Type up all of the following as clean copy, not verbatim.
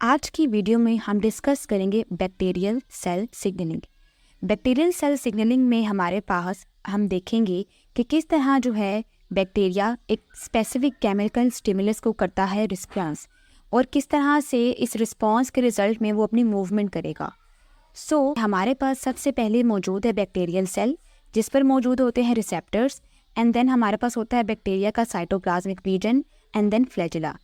आज की वीडियो में हम डिस्कस करेंगे bacterial cell signalling. Bacterial cell signalling में हमारे पास हम देखेंगे कि किस तरह जो है बैक्टीरिया एक स्पेसिफिक केमिकल स्टिमुलस को करता है रिस्पॉन्स, और किस तरह से इस रिस्पॉन्स के रिजल्ट में वो अपनी मूवमेंट करेगा। हमारे पास सबसे पहले मौजूद है बैक्टीरियल सेल, जिस पर मौजूद होते हैं रिसेप्टर्स, एंड देन हमारे पास होता है बैक्टीरिया का cytoplasmic region and then flagella.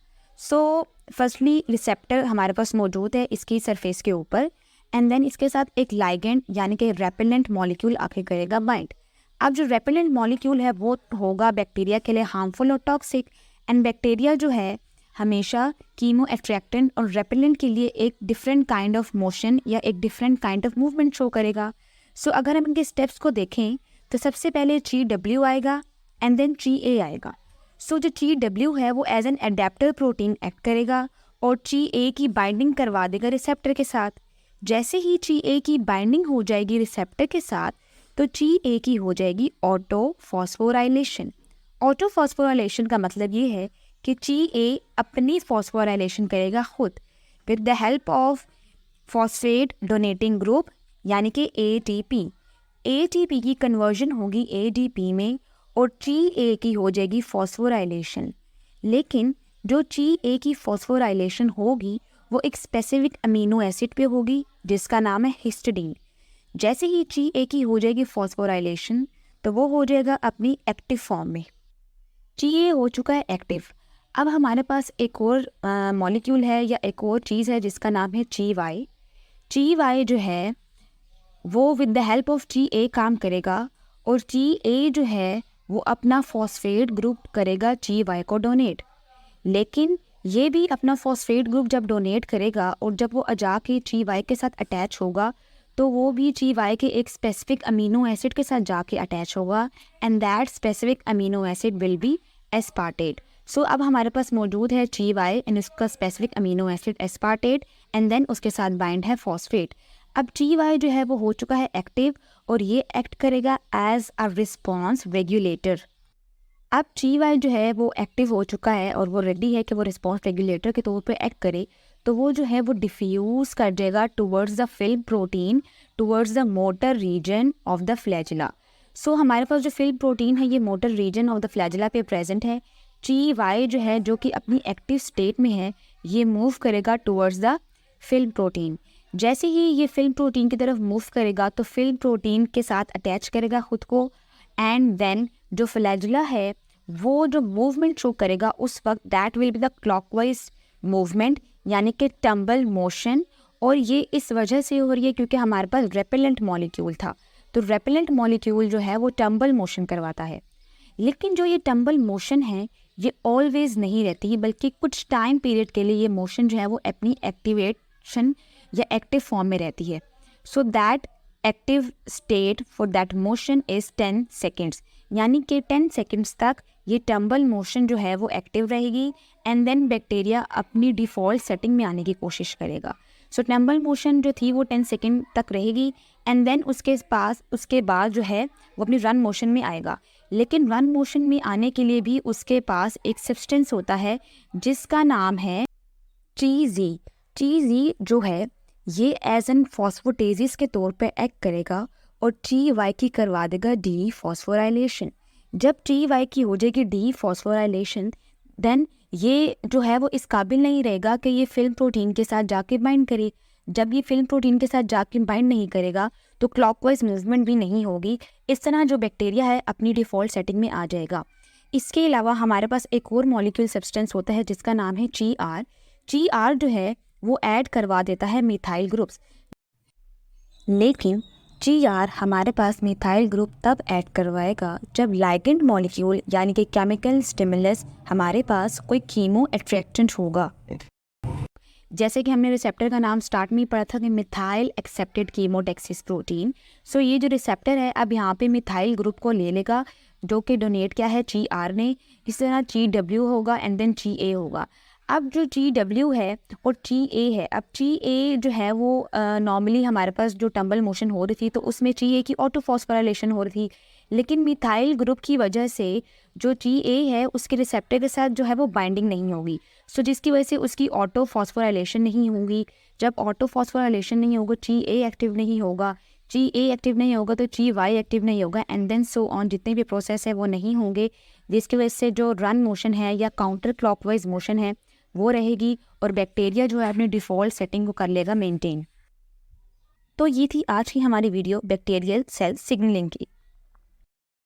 Firstly receptor हमारे पास मौजूद है इसकी सरफेस के ऊपर, एंड देन इसके साथ एक लाइगेंड यानी कि रेपेलेंट मॉलिक्यूल आके करेगा बाइंड। अब जो रेपेलेंट मॉलिक्यूल है वो होगा बैक्टीरिया के लिए हार्मफुल और टॉक्सिक, एंड बैक्टीरिया जो है हमेशा कीमो अट्रैक्टेंट और रेपेलेंट के लिए एक डिफरेंट काइंड ऑफ मोशन या एक different kind of movement show करेगा। अगर हम इनके स्टेप्स को देखें तो सबसे पहले GW आएगा एंड देन GA आएगा। जो GW है वो as an adapter protein act करेगा और GA की बाइंडिंग करवा देगा रिसेप्टर के साथ। जैसे ही GA की बाइंडिंग हो जाएगी रिसेप्टर के साथ तो GA की हो जाएगी ऑटो फॉस्फोराइलेशन। ऑटो फॉस्फोराइलेशन का मतलब ये है कि GA अपनी फॉस्फोराइलेशन करेगा खुद with the help of phosphate donating group यानी कि ATP। ATP की कन्वर्जन होगी ADP में और GA की हो जाएगी फॉस्फोराइलेशन। लेकिन जो GA की फॉस्फोराइलेशन होगी वो एक स्पेसिफिक अमीनो एसिड पे होगी जिसका नाम है हिस्टिडीन। जैसे ही GA की हो जाएगी फॉस्फोराइलेशन तो वो हो जाएगा अपनी एक्टिव फॉर्म में। GA हो चुका है एक्टिव। अब हमारे पास एक और मॉलिक्यूल है या एक और चीज़ है जिसका नाम है GY। GY जो है वो with the help of GA काम करेगा और GA जो है वो अपना फॉस्फेट ग्रुप करेगा GY को डोनेट। लेकिन ये भी अपना फॉस्फेट ग्रुप जब डोनेट करेगा और जब वो जाके GY के साथ अटैच होगा तो वो भी GY के एक स्पेसिफिक अमीनो एसिड के साथ जाके अटैच होगा, and that specific amino acid will be aspartate. अब हमारे पास मौजूद है GY एंड उसका specific amino acid aspartate, and then उसके साथ बाइंड है फॉस्फेट। अब GY जो है वो हो चुका है एक्टिव और ये एक्ट करेगा एज अ रिस्पॉन्स रेगुलेटर। अब GY जो है वो एक्टिव हो चुका है और वो रेडी है कि वो रिस्पॉन्स रेगुलेटर के तौर पे एक्ट करे, तो वो जो है वो डिफ्यूज़ कर जाएगा towards the film protein towards the motor region of the flagella. हमारे पास जो फिल्म प्रोटीन है ये motor region of the flagella पे प्रेजेंट है। GY जो है जो कि अपनी एक्टिव स्टेट में है ये मूव करेगा टुवर्ड्स द फिल्म प्रोटीन। जैसे ही ये फिल्म प्रोटीन की तरफ मूव करेगा तो फिल्म प्रोटीन के साथ अटैच करेगा खुद को, एंड देन जो फ्लैजिला है वो जो मूवमेंट शो करेगा उस वक्त that will be the clockwise movement यानी कि टम्बल मोशन। और ये इस वजह से हो रही है क्योंकि हमारे पास रेपेलेंट मॉलिक्यूल था, तो रेपेलेंट मॉलिक्यूल जो है वो टम्बल मोशन करवाता है। लेकिन जो ये टम्बल मोशन है ये ऑलवेज नहीं रहती, बल्कि कुछ टाइम पीरियड के लिए ये मोशन जो है वो अपनी एक्टिवेशन या एक्टिव फॉर्म में रहती है। That active state for that motion is 10 seconds, यानी कि 10 सेकेंड्स तक ये टम्बल मोशन जो है वो एक्टिव रहेगी, एंड देन बैक्टीरिया अपनी डिफ़ॉल्ट सेटिंग में आने की कोशिश करेगा। टम्बल मोशन जो थी वो 10 सेकेंड तक रहेगी, एंड देन उसके बाद जो है वो अपनी रन मोशन में आएगा। लेकिन रन मोशन में आने के लिए भी उसके पास एक सब्सटेंस होता है जिसका नाम है TZ। TZ जो है ये एज एन फॉस्फोटेजिस के तौर पे एक्ट करेगा और GY की करवा देगा डी फॉस्फोराइलेशन। जब GY की हो जाएगी डी फॉस्फोराइलेशन देन ये जो है वो इस काबिल नहीं रहेगा कि ये फिल्म प्रोटीन के साथ जाके बाइंड करे। जब ये फिल्म प्रोटीन के साथ जाके बाइंड नहीं करेगा तो क्लॉकवाइज मूवमेंट भी नहीं होगी। इस तरह जो बैक्टीरिया है अपनी डिफ़ॉल्ट सेटिंग में आ जाएगा। इसके अलावा हमारे पास एक और मॉलिक्यूल सब्सटेंस होता है जिसका नाम है GR। GR जो है वो ऐड करवा देता है मिथाइल ग्रुप्स। लेकिन GR हमारे पास मिथाइल ग्रुप तब ऐड करवाएगा जब लाइगेंड मॉलिक्यूल यानी कि केमिकल स्टिमुलस हमारे पास कोई कीमो अट्रैक्टेंट होगा। जैसे कि हमने रिसेप्टर का नाम स्टार्ट में ही पढ़ा था कि मिथाइल एक्सेप्टेड कीमोटैक्सिस प्रोटीन। ये जो रिसेप्टर है अब यहाँ पे मिथाइल ग्रुप को ले लेगा जो कि डोनेट किया है GR ने। इस तरह GW होगा एंड देन GA होगा। अब जो GW है और GA है, अब GA जो है वो नॉर्मली हमारे पास जो टम्बल मोशन हो रही थी तो उसमें GA की ऑटो फॉस्फोराइलेशन हो रही थी। लेकिन मिथाइल ग्रुप की वजह से जो टी है उसके रिसेप्टर के साथ जो है वो बाइंडिंग नहीं होगी, सो जिसकी वजह से उसकी ऑटो फॉस्फोराइलेशन नहीं होगी। जब ऑटो फॉस्फोराइलेशन नहीं होगा, टी एक्टिव नहीं होगा, टी एक्टिव नहीं होगा तो टी एक्टिव नहीं होगा, एंड देन सो ऑन, जितने भी प्रोसेस है वो नहीं होंगे, जिसकी वजह से जो रन मोशन है या काउंटर क्लॉकवाइज मोशन है वो रहेगी और बैक्टीरिया जो है अपनी डिफ़ॉल्ट सेटिंग को कर लेगा मेंटेन। तो ये थी आज की हमारी वीडियो बैक्टीरियल सेल सिग्नलिंग की।